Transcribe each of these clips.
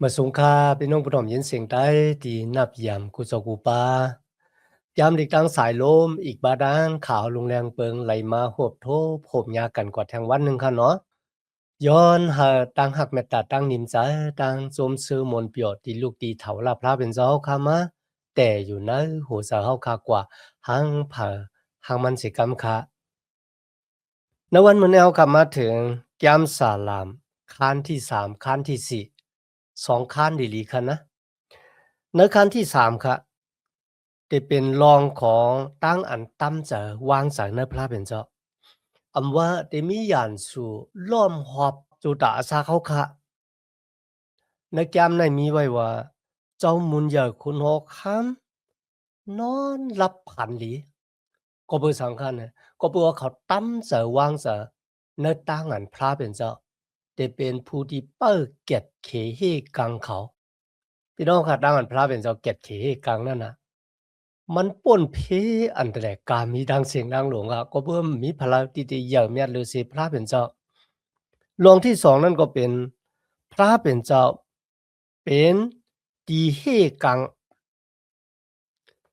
มาสงค่าพี่น้องผู้ถ่อมยินเสียงใต้ที่นับยามกุศกูปายามเด็กตั้งสายลมอีกบาดานขาวลงแรงเปิงไหลมาโหบโทบโหบยากันกว่าแทงวันหนึ่งค่ะเนาะย้อนหาตั้งหักเมตตาตั้งนิมใจตั้งสมซื้อมนต์เปียวที่ลูกตีเถาลาพระเป็นเจ้าค่ะมาแต่อยู่ในหัวสาเฮาคากว่าหังเผอหังมันสิกรรมค่ะในวันมื้อนี้เฮากลับมาถึงยามสาลามค้านที่3ค้านที่4 2ค้านดีหลีค่ะนะ ในขั้นที่3ค่ะจะเป็นรองของตั้งอันตั้มจะวางสายในพระเป็นเจ้าอำว่าจะมียานสู่ล้อมหอบจุตาอาสาเขาค่ะในแก้มในมีไว้ว่าเจ้ามุนอย่าคุณหกคำนอนรับผันหลีก็เพื่อสำคัญนะก็เพื่อว่าเขาตั้มจะวางจะในตั้งอันพระเป็นเจ้าจะเป็นผู้ที่เปิดเก็ดเขเหกังเขาพี่น้องค่ะตั้งอันพระเป็นเจ้าเก็ดเขเหกังนั่นนะ มันป่นเพอันแรกกามีดังเสียงดังหลวงอะก็เพิ่มมีพลังติติอย่างเมียหรือสิพระเป็นเจ้าลวงที่2นั่นก็เป็นพระเป็นเจ้าเป็นตีเฮกัง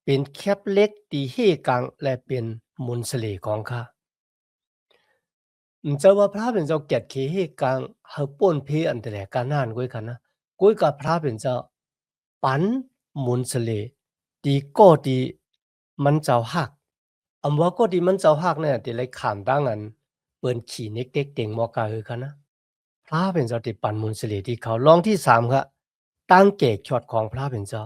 เป็นแคบเล็กตีเฮกังและเป็นมนต์เสลของข้าเจ้าว่าพระเป็นเจ้าเกียรติเคเฮกังเฮาป่นเพอันแต่แรกกานานก้อยกันนะก้อยกับพระเป็นเจ้าปันมนต์เสลตีก็ตีมันเจ้าฮัก อำว่าก็ดีมันเจ้าฮักเนี่ยติเลยขามตั้งอันเปิ้นขี่เน็กเต็กเต็งมอกาคือกันนะพระเป็นเจ้าติปันมุนสิริที่เขารองที่3ครับตั้งเกกช็อตของพระเป็นเจ้า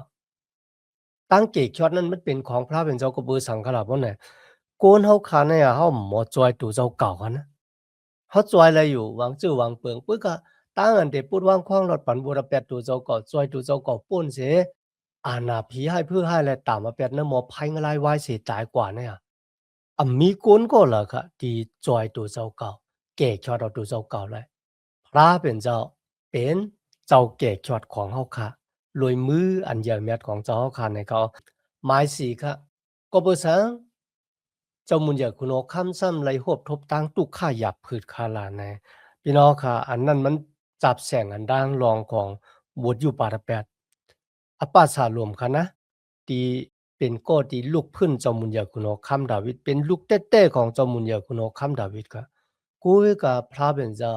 ตั้งเกกช็อตนั้นมันเป็นของพระเป็นเจ้าก็เบอสังฆราชบ่เนี่ยโกนเฮาคาเนี่ยเฮาหมอจอยตู่เจ้าเก่ากันนะเฮาจอยอะไรอยู่วางจื้อวางเปิงปึ๊กก็ตั้งอันเดปุดวางขว้างรถปันบัวระแปดตู่เจ้าเก่าจอยตู่เจ้าเก่าป่นเสอาณาผีให้เพื่อให้และตามมาแปดนะหมอภัยงลายวายเสียตายกว่าเนี่ยมีกวนก็ล่ะค่ะที่จอยตัวเจ้าเก่าแก่ชอดเอาตัวเจ้าเก่าเลยพระเป็นเจ้าเป็นเจ้าแก่ชอดของเฮาค่ะรวยมืออันใหญ่แมดของเจ้าเฮาค่ะในเขาหมายสีค่ะก็บ่ซังเจ้ามุนอยากคุณเอาคำซ้ำไรหบทบตั้งตุกข่าหยับผืดคาลาในพี่น้องค่ะอันนั้นมันจับแสงอันดังรองของบวชอยู่ปาตะแปดอปาสารวมค่ะนะ ที่เป็นโก้ที่ลูกพึ่นจอมุญญาคุณอคัมดาวิดเป็นลูกเต้ๆของจอมุญญาคุณอคัมดาวิดก็กุยกับพระเป็นเจ้า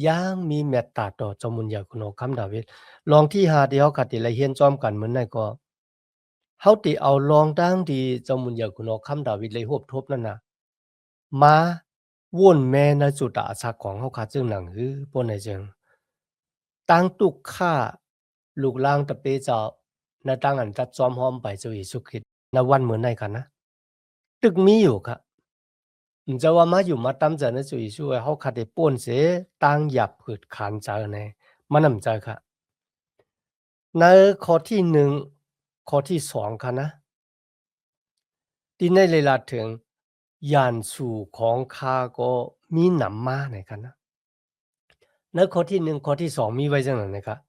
ยังมีเมตตาต่อจอมุญญาคุณอคัมดาวิดลองที่หาที่เขากัดที่ละเฮียนจอมกันเหมือนนั่นก็เขาติเอาลองดังที่จอมุญญาคุณอคัมดาวิดเลยฮวบทบนั่นน่ะมาว่นแม่ในจุดอาศักของเขาขาจึงหนังหือปนในจึงตั้งตุกข้าลูกล่างตะเปเจ้าในตั้งอันจัดจอมหอมไปเจ้าเยซูคริสต์ ณวันเหมือนในกันนะตึกมีอยู่ครับจะว่ามาอยู่มาตามใจนะจุยช่วยเขาขัดได้ป่นเสียตั้งหยับผืดขานใจในมันนำใจค่ะในข้อที่1ข้อที่2ค่ะนะที่ในเวลาถึงยานสู่ของข้าก็มีหนำมาในกันนะในข้อที่1ข้อที่2มีไว้จังนั้นนะครับ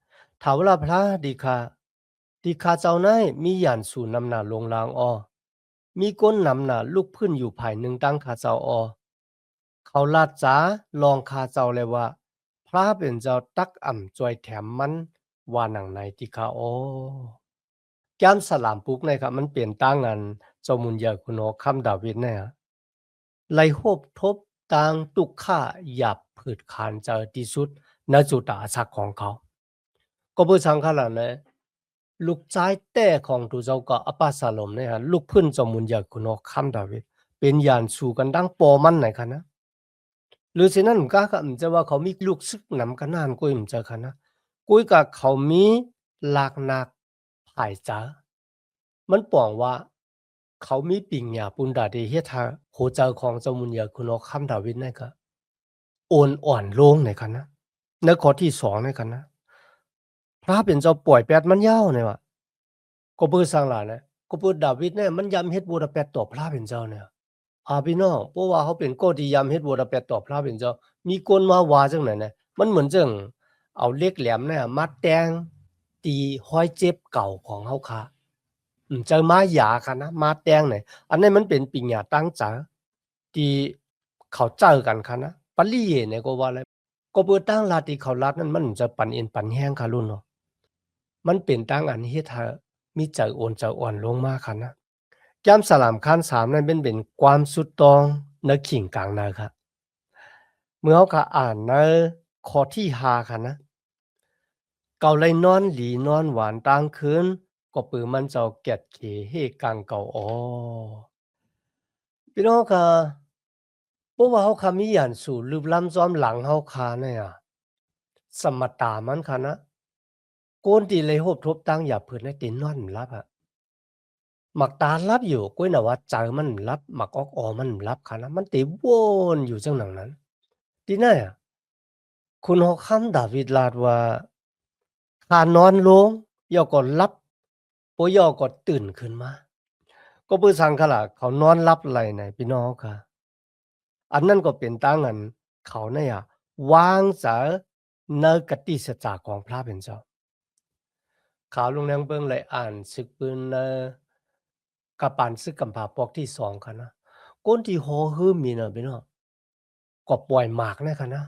ถามว่าพระดีคาเจ้าในมียานสู่นำหน้าลงลางอ้อมีก้นนำหน้าลูกพื้นอยู่ภายหนึ่งตั้งคาเจ้าอ้อ เขาลาดจ๋าลองคาเจ้าเลยว่าพระเป็นเจ้าตักอ่ำจวยแถมมันว่าหนังในติคาโอแก้มสลามปุกเนยครับมันเปลี่ยนตั้งอันเจ้ามุนยาคุณโอคำดาวิดเนี่ยไลโฮบทบตางตุกข่าหยับผืดคานเจอที่สุดณจุดอาศักของเขาก็เพื่อสังขารนะลูกชายแต่ของตุเจ้าก็อปาสาลมเนี่ยลูกพื้นเจ้ามุนยาคุณโอคำดาวิดเป็นยานสู่กันดังปอมันไหนคะนะ หรือฉะนั้นก็จะว่าเขามีลูกซึกนำกันนานกุ้ยมันจะคันนะกุ้ยกับเขามีหลากนักภายจ๋ามันป่องว่าเขามีปิงหยาปุนดาเดเฮ็ดให้หัวใจของเจ้ามุนยาคุณอคัมดาวิดนั่นก็โอนอ่อนลงในคันนะในข้อที่2ในคันนะพระเป็นเจ้าป่วยแปดมันยาวเนี่ยว่ะก็เพื่อสร้างหลานนะก็เพื่อดาวิดเนี่ยมันยำเฮ็ดบูรแปดต่อพระเป็นเจ้าเนี่ยพี่น้องเพราะว่าเขาเป็นโกที่ยำเฮ็ดบูรแปดต่อพระเป็นเจ้ามีคนมาว่าจังไหนเนี่ยมันเหมือนจังเอาเหล็กแหลมเนี่ยมาแต่งตีห้อยเจ็บเก่าของเฮาค่ะเจอมาหยาค่ะนะมาแต่งเนี่ยอันนี้มันเป็นปิญญาตั้งใจที่เขาเจอกันค่ะนะปลีเยเนี่ยก็ว่าอะไรก็เปิดตั้งลาที่เขาลัดนั้นมันจะปันเอ็นปันแห้งค่ะรุ่นเนาะ มันเป็นตั้งอันเฮ็ดให้มีใจโอนใจอ่อนลงมาค่ะนะแก้มสลามคัน3นั้นเป็นความสุดตองในขิงกลางนาครับเมื่อเราก็อ่านในข้อที่5ค่ะนะเกาเลยนอนหลีนอนหวานตางคืนก็ปือมันเจ้าแก็ดเขเฮกลางเก่าอ้อพี่น้องค่ะเพราะว่าเขาคามีหยันสู่ลึกล้ำจอมหลังเฮาคาเนี่ยสมตามันค่ะนะโกนตีเลยโหบทบตั้งอย่าเพิ่นให้ตินนอนหลับอะมักตาลับอยู่ก้วยน่ะว่าใจมันหลับมักออกออมันหลับค่ะนะมันติวนอยู่จังหนังนั้นที่ไหนอะคุณเฮาคำดาวิดลาดว่าถ้านอนลงย่อก็หลับบ่ย่อก็ตื่นขึ้นมาก็เพื่อสังขละเขานอนหลับไหลไหนพี่น้องค่ะอันนั้นก็เป็นตั้งอันเขาเนี่ยวางจะในกติสัจจะของพระเป็นเจ้าข่าวลงแรงเบิ่งเลยอ่านศึกปืนกะปานซึกกำผาปอกที่2ค่ะนะก้นที่หอหื้อมีน่ะพี่น้องก็ปล่อยหมากนะค่ะนะ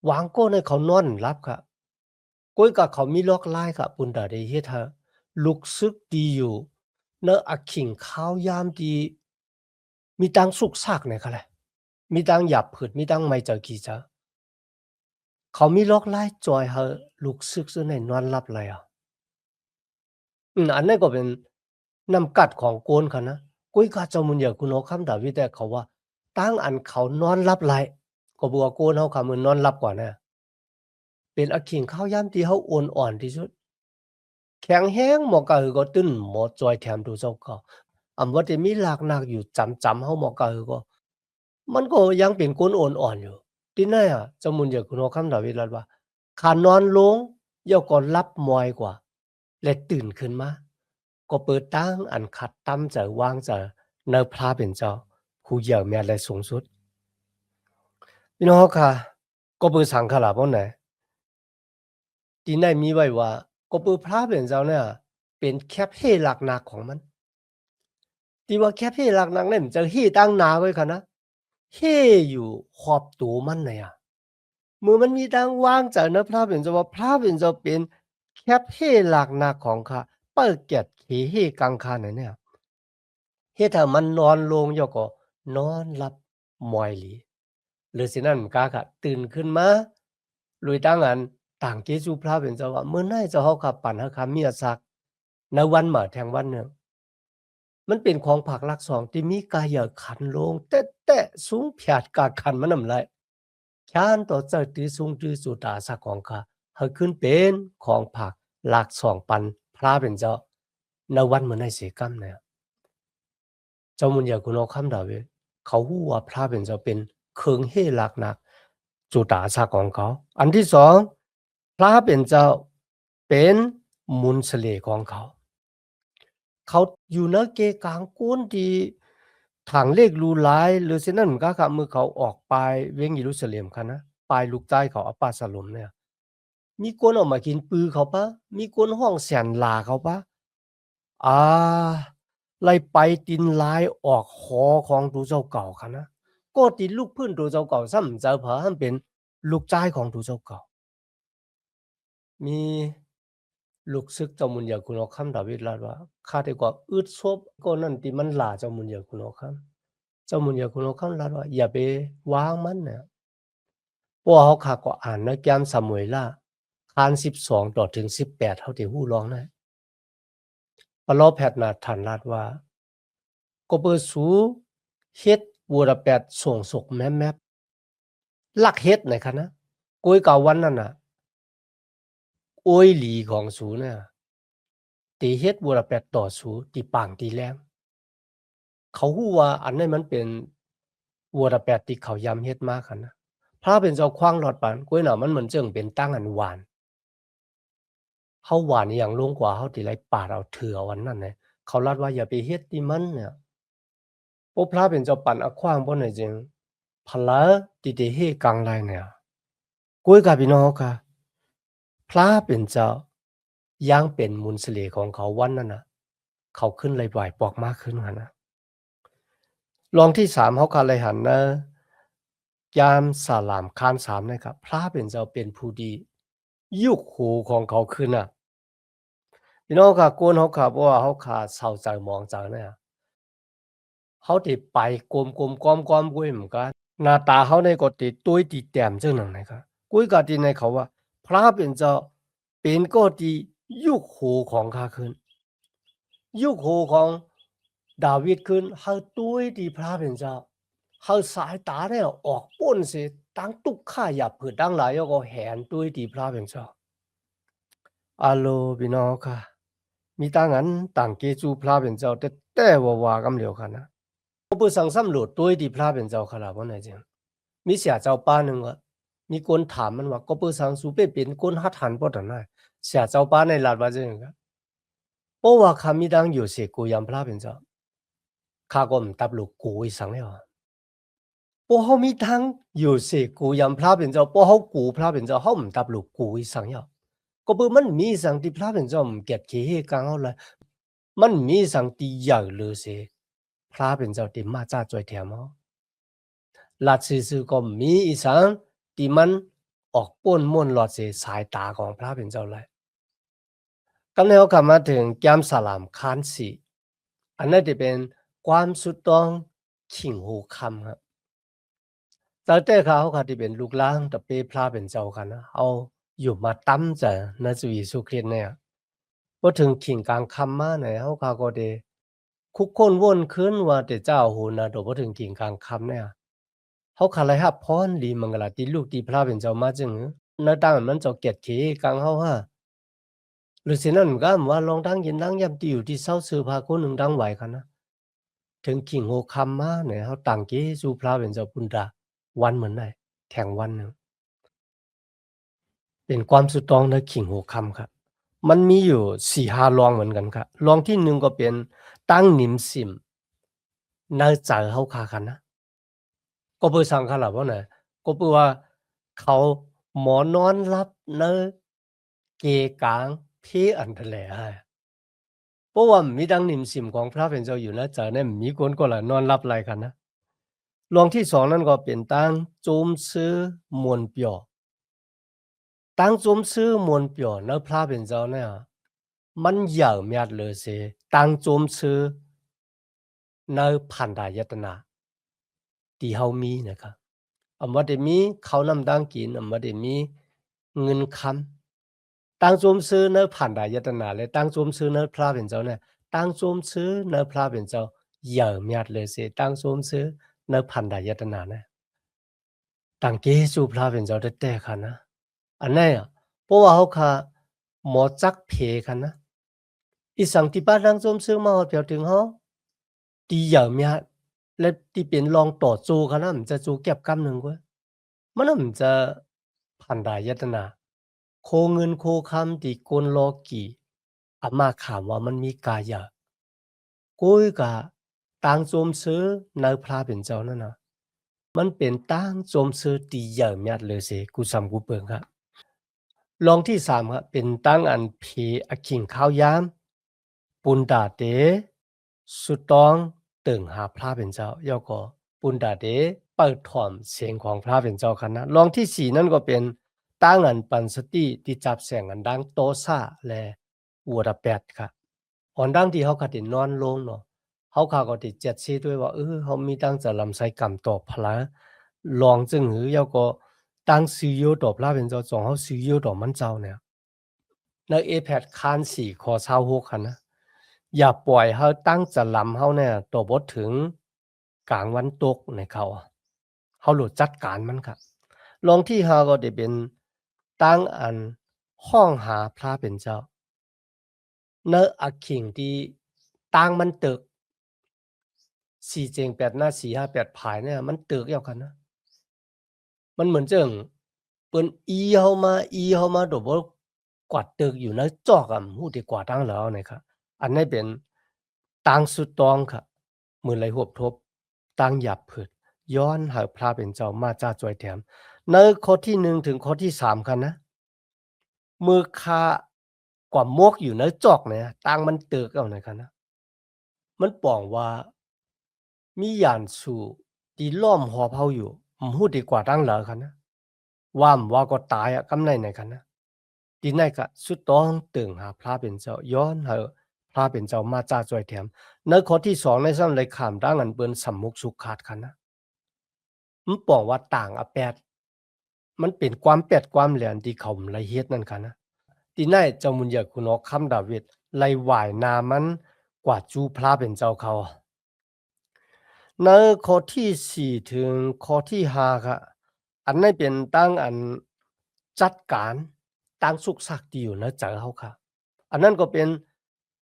วางโก้ให้เขานอนหลับค่ะก้อยกับเขามีลอกลายค่ะปุณดาได้เฮ็ดให้ลุกซึกดีอยู่เนอะอะขิงข้าวยามดีมีตังสุกซากเนี่ยค่ะแหละมีตังหยับผืดมีตังไม่เจอกี่จ้ะเขามีลอกลายจอยให้ลุกซึกซื่อในนอนหลับเลยอะอันนั้นก็เป็นน้ำกัดของโกนค่ะนะกุ้ยกาเจ้ามุนอยากคุณเอาคำดาวิดแต่เขาว่าตั้งอันเขานอนหลับไหลก็บัวโกนเฮาคำมือนอนหลับกว่านะเป็นอะขิงข้าวยามที่เฮาอ่อนอ่อนที่สุดแข็งแรงหมอกะหือก็ตึ้นหมอจอยแถมดูเจ้าก็อำว่าที่มีหลากหนักอยู่จำๆเฮาหมอกะหือก็มันก็ยังเป็นคนอ่อนอ่อนอยู่ที่ไหนอะเจ้ามุนอยากคุณเอาคำดาวิดรัดว่าขานอนลงย่อก็หลับมอยกว่าและตื่นขึ้นมา ก็เปิดตั้งอันขัดตั้มจะวางจะเนอพระเป็นเจ้าผู้เหยี่ยวแม่และสูงสุดพี่น้องค่ะก็เปิดสังขละบ่ไหนที่ไหนมีไว้ว่าก็เปิดพระเป็นเจ้าเนี่ยเป็นแคบเฮหลักหนักของมันที่ว่าแคบเฮหลักหนักเนี่ยมันจะเฮตั้งหนาไว้ค่ะนะเฮอยู่ขอบตัวมันน่ะอะเมื่อมันมีตั้งวางจากเนอพระเป็นเจ้าว่าพระเป็นเจ้าเป็นแคบเฮหลักหนักของข้าเปิดแก็ดเขเฮกังคาเนี่ย เฮ็ดให้มันนอนลงแล้วก็นอนหลับหมอยหลีหรือสินั้นกากะตื่นขึ้นมาลุยตั้งอันต่างเจซูพระเป็นเจ้าว่ามื้อไหนเจ้าเฮาขับปั่นหาคำเมียซักในวันหมาแทงวันหนึ่งมันเป็นของภาคหลักสองที่มีกายขันลงแตะๆสูงผาดกาขันมันนำไรชานต่อเจ้าตือสูงตือสุตาสักของข้าให้ขึ้นเป็นของภาคหลักสองปันพระเป็นเจ้าในวันมื้อไหนสิกรรมเนี่ย เจ้ามุนยากุนเอาคำดาเวเขาฮู้ว่าพระเป็นเจ้าเป็นเคิงเฮหลักหนักจุตาชาของเขา อันที่สองพระเป็นเจ้าเป็นมุนเสลของเขา เขาอยู่ในเกกลางก้นที่ถังเลขรูหลายหรือฉะนั้นก็ค่ะมือเขาออกไปเวียงเยรูซาเล็มค่ะนะปลายลูกใต้เขาอัปปาสลมเนี่ยมีคนออกมากินปือเขาปะมีคนห้องแสนลาเขาปะอ่าไล่ไปตินลายออกคอของตัวเจ้าเก่าค่ะนะก็ติลูกพื้นตัวเจ้าเก่าซ้ำเจ้าเผอให้เป็นลูกชายของตัวเจ้าเก่ามีลูกศึกเจ้ามุนยาคุณเอาคำดาวิดลาดว่าข้าได้กว่าอึดซบก็นั่นที่มันหลาเจ้ามุนยาคุณเอาคำเจ้ามุนยาคุณเอาคำลาดว่าอย่าไปวางมันเนี่ยเพราะว่าเขาข้าก็อ่านในแก้มซามูเอลาคาน12ต่อถึง18เท่าที่ฮู้ร้องนะปะเลาะแพทย์นาทันลาดว่าก็เปิดสูเฮ็ดบัวละแปดส่งสกแมบๆลักเฮ็ดไหนคะนะโกยเก่าวันนั้นน่ะโอยหลีของสูเนี่ยตีเฮ็ดบัวละแปดต่อสูตีปางตีแรงเขาฮู้ว่าอันนั้นมันเป็นบัวละแปดที่เขาย้ำเฮ็ดมาคั่นนะพระเป็นเจ้าขว้างหลอดปานโกยน่ะมันเหมือนเจิงเป็นตั้งอันหวานเฮาหวานอิหยังลงกว่าเฮาสิไหลปาดเอาเถือเอาอันนั้นน่ะเขาลัดว่าอย่าไปเฮ็ดติมันเนี่ย โอ้พระเป็นเจ้าปั่นอะขว้างบ่ไหนจึงพละติเตเฮกังไลเนี่ยกุ้ยกับพี่น้องค่ะพระเป็นเจ้าย่างเป็นมุนสเลของเขาวันนั้นน่ะเขาขึ้นเลยไหวปอกมากขึ้นหั่นน่ะรองที่3เขาก็เลยหันนะยามสลามคาน3นะครับพระเป็นเจ้าเป็นผู้ดียุคหูของเขาขึ้นน่ะ พี่น้องค่ะกวนเขาค่ะเพราะว่าเขาขาเศร้าใจมองใจเนี่ยเขาติไปกลมๆก้อมๆกุ้ยเหมือนกันหน้าตาเขาในก็ติตุ้ยติแต้มจังหนังนะครับกุ้ยก็ติในเขาว่าพระเป็นเจ้าเป็นก็ติยุคหูของข้าขึ้นยุคหูของดาวิดขึ้นเขาตุ้ยติพระเป็นเจ้าเขาสายตาเนี่ยออกป้นเสียตั้งตุกข้าหยับผือตั้งหลายก็แหนตุ้ยติพระเป็นเจ้าอาโลพี่น้องค่ะมีตั้งนั้นต่างเกจูพระเป็นเจ้าแต่ว่าๆกำเหลียวกันนะ我不上三路多啲พระเป็นเจ้าขลาบ่ไหนจังมีเสียเจ้าป้านึงว่ามีคนถามมันว่าก็บ่สังสูไปเป็นคนหัดหันบ่ได้เสียเจ้าป้าในลาดว่าจังก็เพราะว่าข้ามีดังอยู่เสกูยามพระเป็นเจ้าข้าก็บ่ตับลูกกูอีสังแล้วเพราะเฮามีดังอยู่เสกูยามพระเป็นเจ้าเพราะเฮากูพระเป็นเจ้าเฮาบ่ตับลูกกูอีสังแล้วก็บ่มันมีสังที่พระเป็นเจ้าบ่เก็บเขเหกังเฮาเลยมันมีสังที่อยากเลยเสพระเป็นเจ้าที่มาจ้าจ้อยแถมเฮาลัดซื่อๆก็มีอีสังที่มันออกป้นม่วนหลอดเสสายตาของพระเป็นเจ้าเลยกำเนิดเขากลับมาถึงแก้มสลามคานสีอันนั้นจะเป็นความสุดต้องขิงหูคำครับตั้งแต่เขาที่เป็นลูกหลานตะเปพระเป็นเจ้ากันนะเอาอยู่มาตั้มจะนะจุยสุคริตเนี่ยพอถึงขิงกลางคำมาเนี่ยเขาก็ได้คุกคนวนขึ้นว่าแต่เจ้าหูนะโดยพอถึงขิงกลางคำเนี่ยเขาขาเลยฮับพรลีมังกลาตีลูกตีพระเป็นเจ้ามาจึงเนื้อตั้งมันจะเกียรติขีกลางเขาฮะหรือสินั่นก็ว่าลองดังยินดังยำตีอยู่ที่เศร้าซื้อพาคนหนึ่งดังไหวกันนะถึงขิงโหคำมาเนี่ยเขาต่างเกสู่พระเป็นเจ้าปุณดาวันเหมือนได้แข่งวันหนึ่งเป็นความสุดตองในขิงโหคำครับมันมีอยู่4-5ลองเหมือนกันครับลองที่หนึ่งก็เป็นตั้งนิมซิมในใจเขาคากันนะก็เพื่อสังขารว่าเนี่ยก็เพื่อว่าเขาหมอนอนรับในเกกลางเพอันทะเลให้เพราะว่ามีดังนิมซิมของพระเป็นเจ้าอยู่นะใจเนี่ยมีคนก็ละนอนรับอะไรกันนะลองที่สองนั่นก็เป็นตั้งโจมซื้อมวลเปียวตั้งโจมซื้อมวลเปียวในพระเป็นเจ้าเนี่ยมันใหญ่เมียดเลยสิตั้งโจมซื้อในพันธายตนาที่เฮามีนะครับอำว่าได้มีข้าวนำดังกินอำว่าได้มีเงินคำตั้งโจมซื้อในพันธายตนาและตั้งโจมซื้อในพระเป็นเจ้าเนี่ยตั้งโจมซื้อในพระเป็นเจ้าใหญ่เมียดเลยสิตั้งโจมซื้อในพันธายตนานะตั้งเกสู่พระเป็นเจ้าแต่ๆค่ะนะอันนั้นอะเพราะว่าเขาค่ะหมอจักเพค่ะนะอีสังที่บ้านดังโจมซื้อมาฮอดเปียวถึงเฮาตีใหญ่เมียดและที่เป็นรองต่อสู้ค่ะนะมันจะสู้เก็บกำหนึ่งกว่ามันน่ะมันจะพันธายตนาโคเงินโคคำที่กลโลกีอามาถามว่ามันมีกายะกุ้ยกะตางโจมซื้อในพระเป็นเจ้านั่นน่ะมันเป็นตางโจมซื้อที่ใหญ่เมียดเลยสิกูซ้ำกูเปิงครับลองที่3ครับเป็นตั้งอันเพอขิงข้าวยามปุณดาเตสุดต้องตึงหาพระเป็นเจ้าย่อก็ปุณดาเตเปิดถ่อมเสียงของพระเป็นเจ้าคันนะลองที่4นั่นก็เป็นตั้งอันปันสติที่จับแสงอันดังโตซาและวัวระแปดครับอ่อนดังที่เขาก็ได้นอนลงเนาะเขาก็ได้เจ็ดซีด้วยว่าเขามีตั้งจะลำไส้กำตอบพละลองจึงหือย่อก็ตั้งซื้อโยตอบพระเป็นเจ้าจองเขาซื้อโยตอบมันเจ้าเนี่ยใน iPad คาน4ข้อ26คันนะอย่าปล่อยให้ตั้งจะลำเขาเนี่ยตัวบ่ถึงกลางวันตกในเขาเขาโหลดจัดการมันครับลองที่5ก็ได้เป็นตั้งอันห้องหาพระเป็นเจ้าในอักขิงที่ตั้งมันตึก4เจง8หน้า4 5 8ผายเนี่ยมันตึกแล้วกันนะมันเหมือนจังเปิ้นอีเฮามาโดบ่กวาดตึกอยู่ในจอกอะฮู้ได้กว่าตั้งแล้วนะครับอันนี้เป็นตางสุดตองค่ะมื้อไหลหวบทบตางหยับผึดย้อนหาพระเป็นเจ้ามาจ้าจ้อยแถมในข้อที่1ถึงข้อที่3กันนะมือคากว่ามวกอยู่ในจอกเนี่ยตางมันตึกเอานะครับนะมันป้องว่ามีหยานสู่ที่ล้อมหอบเฮาอยู่ฮู้ดีกว่าตั้งแล้วคันนะว่าก็ตายอะกำไรไหนคันนะ ตีไหนก็สุดต้องตึงหาพระเป็นเจ้าย้อนหาพระเป็นเจ้ามาจ้าจอยแถมในข้อที่สองในซ้ำเลยขามดังอันเปิ้นสำมุกสุขขาดกันนะมันบอกว่าต่างอะแปดมันเป็นความแปดความแหลนที่เขาละเฮ็ดนั่นค่ะนะตีไหนเจ้ามุญญาคุณออกคำดาวิดไล่หวายนามันกว่าจูพระเป็นเจ้าเขาในข้อที่4ถึงข้อที่5ค่ะอันนี้เป็นตั้งอันจัดการตั้งสุขสักที่อยู่ในใจเฮาค่ะอันนั้นก็เป็น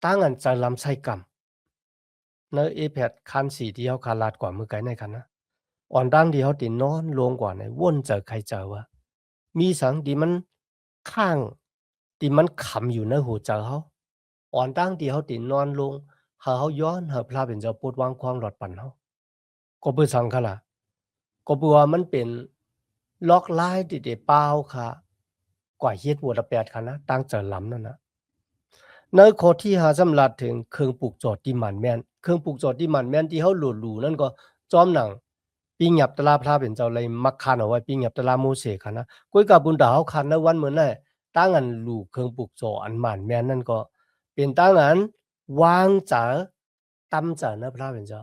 ตั้งอันใจลำไส้กรรมในเอแพดคันสีที่เฮาขาลาดกว่ามือไกลในกันนะอ่อนดังที่เฮาตินอนลงกว่าในวนเจอใครเจอว่ามีสังที่มันข้างที่มันขำอยู่ในหัวใจเฮาอ่อนดังที่เฮาตินอนลงหาเฮาย้อนหาพระเป็นเจ้าโปรดวางความหลอดปันเฮา ก็เพื่อสังขละก็เพื่อว่ามันเป็นล็อกลายที่ได้เปล่าค่ะกว่าเฮ็ดบัวละแปดค่ะนะตั้งใจล้ำนั่นน่ะในข้อที่5สำหรับถึงเครื่องปลูกจอดที่มันแม่นเครื่องปลูกจอดที่มันแม่นที่เฮาโหลดหลู่นั่นก็จอมหนังปิ้งหยับตะลาพระเป็นเจ้าเลยมักคันเอาไว้ปิ้งหยับตะลาโมเสค่ะนะกุ้ยกับบุญดาเฮาคันในวันเหมือนนั้นตั้งอันหลู่เครื่องปลูกจออันมันแม่นนั่นก็เป็นตั้งอันวางจ๋าตำจ๋านะพระเป็นเจ้า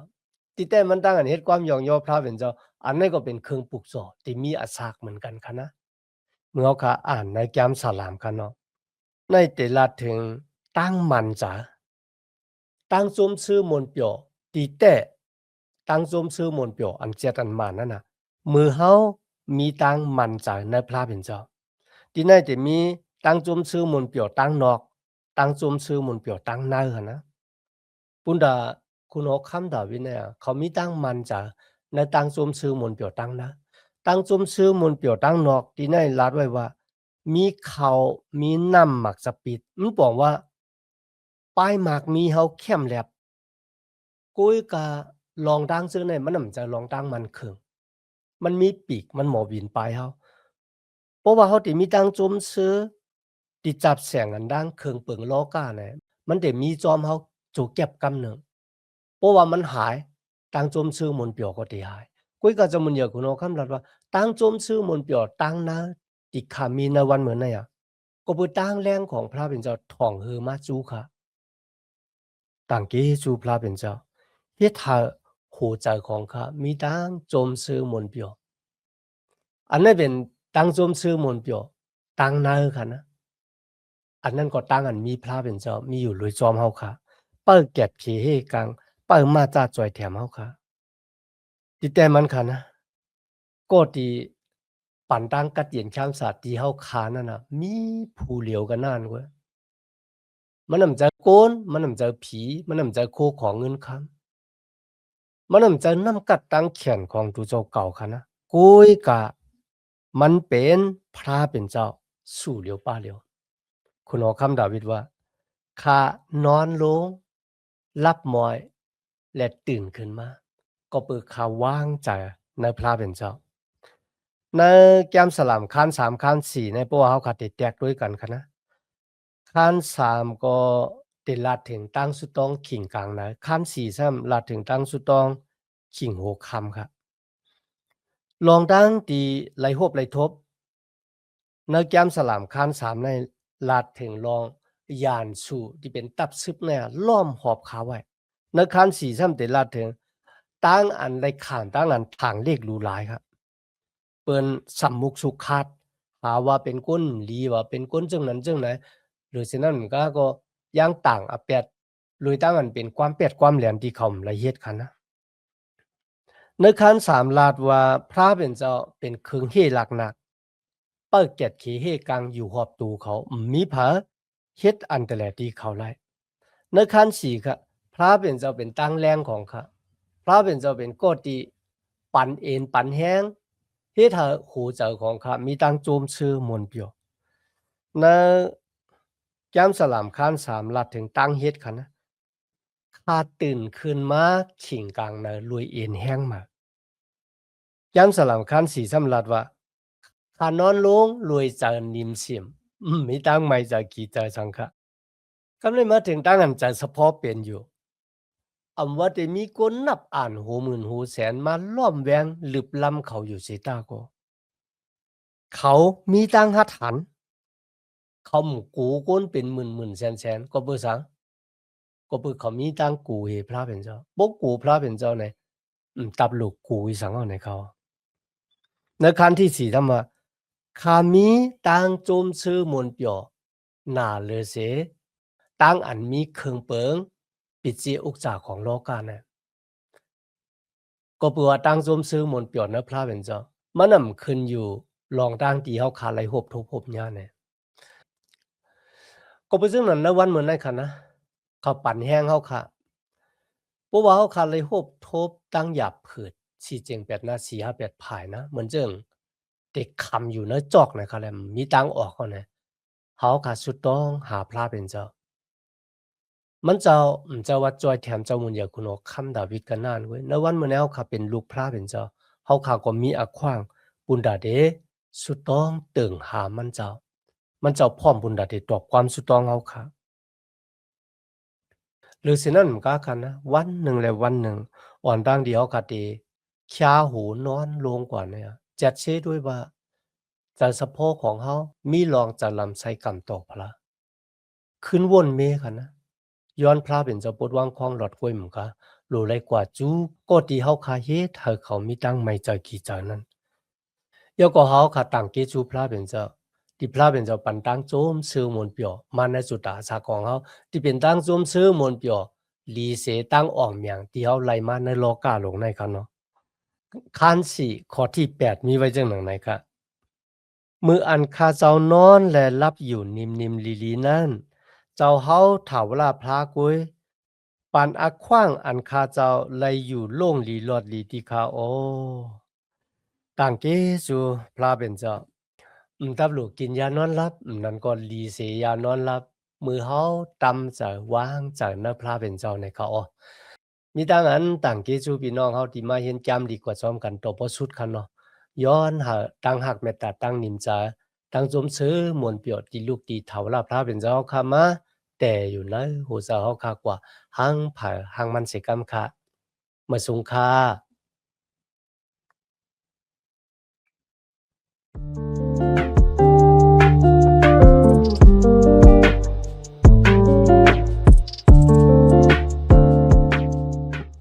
ติแต่มันตั้งอันเฮ็ดความหยองยอพระเป็นเจ้าอันนั้นก็เป็นเครื่องปลูกสอที่มีอาสากเหมือนกันค่ะนะเมื่อเขาอ่านในแก้มสลามกันเนาะในแต่ละถึงตั้งมันจาตั้งจมชื่อมนเปียวติแต่ตั้งจมชื่อมนเปียวอันเจ็ดอันมานั่นน่ะมือเฮามีตั้งมันจาในพระเป็นเจ้าที่ไหนจะมีตั้งจมชื่อมนเปียวตั้งนอกตั้งจมชื่อมนเปียวตั้งในหั่นนะ ปุณดาคุณฮกคำดาวินเนี่ยเขามีตั้งมันจะในตั้งจมซื้อมนเปียวตั้งนะตั้งจมซื้อมนเปียวตั้งนอกที่ในรัดไว้ว่ามีเขามีน้ำหมักสปิดมันบอกว่าป้ายหมากมีเฮาเข้มแลบกุ้ยกะลองตั้งซื้อในมันน่ะจะลองตั้งมันเคิงมันมีปีกมันหมอบินไปเฮาเพราะว่าเฮาติมีตั้งจมซื้อติจับแสงอันดังเคิงเปิงล้อกาเนี่ยมันได้มีจอมเฮาจูเก็บกำเนิด เพราะว่ามันหายตั้งจมชื่อมนเปียวก็ตีหายกุ้ยก็จะมันเยอะคุณเอาคำรัดว่าตั้งจมชื่อมนเปียวตั้งนะติขามีในวันเหมือนไงอ่ะก็เพื่อตั้งแรงของพระเป็นเจ้าท่องเฮอมาจูค่ะตั้งเกจูพระเป็นเจ้าเฮ็ดให้หัวใจของข้ามีตั้งจมชื่อมนเปียวอันนั้นเป็นตั้งจมชื่อมนเปียวตั้งนาค่ะนะอันนั้นก็ตั้งอันมีพระเป็นเจ้ามีอยู่ลุยจอมเฮาค่ะเปิ้ลแก็บเขเฮกังเปิ้ลมาจาจ่อยแถมเฮาค่ะ ที่แต่มันค่ะนะก็ที่ปั่นตั้งกัดเย็นข้ามศาสตร์ที่เฮาค้านนั่นน่ะมีผู้เหลียวกันนานเว้ยมันนำใจโกนมันนำใจผีมันนำใจโคของเงินคำมันนำใจนำกัดตั้งแขนของตูเจ้าเก่าค่ะนะกุยกะมันเป็นพระเป็นเจ้าสู่เหลียวป้าเหลียวคุณหอคำดาวิดว่าข้านอนลงรับมอยและตื่นขึ้นมาก็เปิดข้าว่างใจในพระเป็นเจ้า ในแก้มสลามคัน3คัน4ในเพราะว่าเฮาก็ติแตกด้วยกันค่ะนะคัน3ก็ติลัดถึงตั้งสุดต้องขิงกลางนะคัน4ซ้ำลัดถึงตั้งสุดต้องขิงหัวค่ำครับลองตั้งตีไหลฮบไหลทบในแก้มสลามคัน3ในลัดถึงลองยานสู่ที่เป็นตับซึบเนี่ยล้อมหอบขาไว้ในคัน4ซ้ำติลัดถึงตั้งอันไหลข้างตั้งอันทางเลขรูหลายครับ เปิ้นสำมุกสุกคัดหาว่าเป็นก้นหลีว่าเป็นก้นจังนั้นจังไหนหรือฉะนั้นก็ย่างต่างอะแปดเลยตั้งอันเป็นความแปดความแหลมที่เขาละเอียดคันนะในคัน3ลาดว่าพระเป็นเจ้าเป็นเครื่องเฮหลักหนักเปิ้เก็ดขีเฮกังอยู่หอบตูเขามีผาเฮ็ดอันแต่แลที่เขาไล่ในคัน4ค่ะพระเป็นเจ้าเป็นตั้งแรงของค่ะพระเป็นเจ้าเป็นโกติปันเอ็นปันแห้ง เฮ็ดให้หูเจ้าของข้ามีตั้งโจมชื่อมนต์เปียวในแก้มสลามคาน3ลัดถึงตั้งเฮ็ดค่ะนะข้าตื่นขึ้นมาขิงกลางนะลุยเอ็นแห้งมาแก้มสลามคาน4สำลัดว่าข้านอนลงลุยจะนิมสิมมีตั้งไม่จะกี่ใจสังคะกำเลยมาถึงตั้งอันใจเฉพาะเป็นอยู่อำว่าได้มีคนนับอ่านหูหมื่นหูแสนมาล้อมแวงลึบล้ำเขาอยู่เสียตาก็เขามีตั้งหัดหัน เขาหมู่กูก้นเป็นหมื่นๆแสนๆก็เบิ่อสังก็เบิ่อเขามีตั้งกูให้พระเป็นเจ้าบ่กูพระเป็นเจ้าเนี่ยตับลูกกูอีสังเอาในเขาในคันที่4ทำว่าข้ามีตั้งโจมชื่อมนต์เปียวหน้าเลอเสตั้งอันมีเครื่องเปิงปิจิอุกจาของโลกาเนี่ยก็เปือว่าตั้งโจมชื่อมนต์เปียวเนอะพระเป็นเจ้ามันน่ะขึ้นอยู่ลองตั้งที่เฮาขาไหลหบทุกหบยาเนี่ย ก็เป็นซึ่งนั้นในวันเหมือนในคันนะเขาปั่นแห้งเขาค่ะเพราะว่าเขาขาเลยโฮบทบตั้งหยาบผืดสีเจียงแปดนะ4 5 8ผายนะเหมือนเจิงเด็กคำอยู่เนื้อจอกนะครับแลมีตังออกเขาเนี่ยเขาขาสุดต้องหาพระเป็นเจ้ามันเจ้าเจ้าวัดจอยแถมเจ้ามุนอยากคุณออกคำดาวิดกันนานเว้ยในวันเมื่อนี้เขาขาเป็นลูกพระเป็นเจ้าเขาขาก็มีอาขว้างบุญดาเดสุดต้องเติ่งหามันเจ้ามันเจ้าพร้อมบุญดาเดตอบความสุดต้องเขาค่ะ หรือสินั่นมันก็คันนะวันหนึ่งและวันหนึ่งอ่อนบางเดียวกะตีคาหูนอนลงกว่าเนี่ยจัดเชด้วยว่าใจสะโพกของเขามีรองจะลำไส้กำตอกพระขึ้นวนเมคันนะย้อนพระเป็นเจ้าปดวางคลองหลอดกล้วยหมึงกะรู้ไรกว่าจูก็ตีเฮาคาเฮ็ดให้เขามีตั้งไม่ใจกี่ใจนั้นยก็เฮาขาตั้งเกจูพระเป็นเจ้าที่พระเป็นเจ้าปันตั้งโจมซื้อมนต์เปียวมาในสุดตาสาของเฮาที่เป็นตั้งโจมซื้อมนต์เปียวลีเสตั้งอ่องเมียงที่เฮาไล่มาในโลกาลงในคันเนาะคันสี่ข้อที่8มีไว้จังหนังไหนคะมืออันคาเจ้านอนและรับอยู่นิมๆลีๆนั้นเจ้าเฮาถาวราพระกุยปานอักขว้างอันคาเจ้าไลอยู่โล่งลีลอดลีที่คาโอต่างเกจูพระเป็นเจ้า ตับลูกกินยานอนหลับนั่นก็ลีเสยานอนหลับมือเฮาตำจะวางจากนพระเป็นเจ้าในเขาอ้อมีดังนั้นต่างเกจูพี่น้องเฮาที่มาเฮ็นแจ่มดีกว่าซ้อมกันต่อบ่สุดคันเนาะย้อนหาตั้งหักเมตตาตั้งนิมจาตั้งสมซื้อมวลเปียวที่ลูกที่เฒ่าลาพระเป็นเจ้าค่ะมาแต่อยู่ในหูเจ้าเฮาคักว่าหังผาหังมันสิกรรมค่ะมาสุงค่า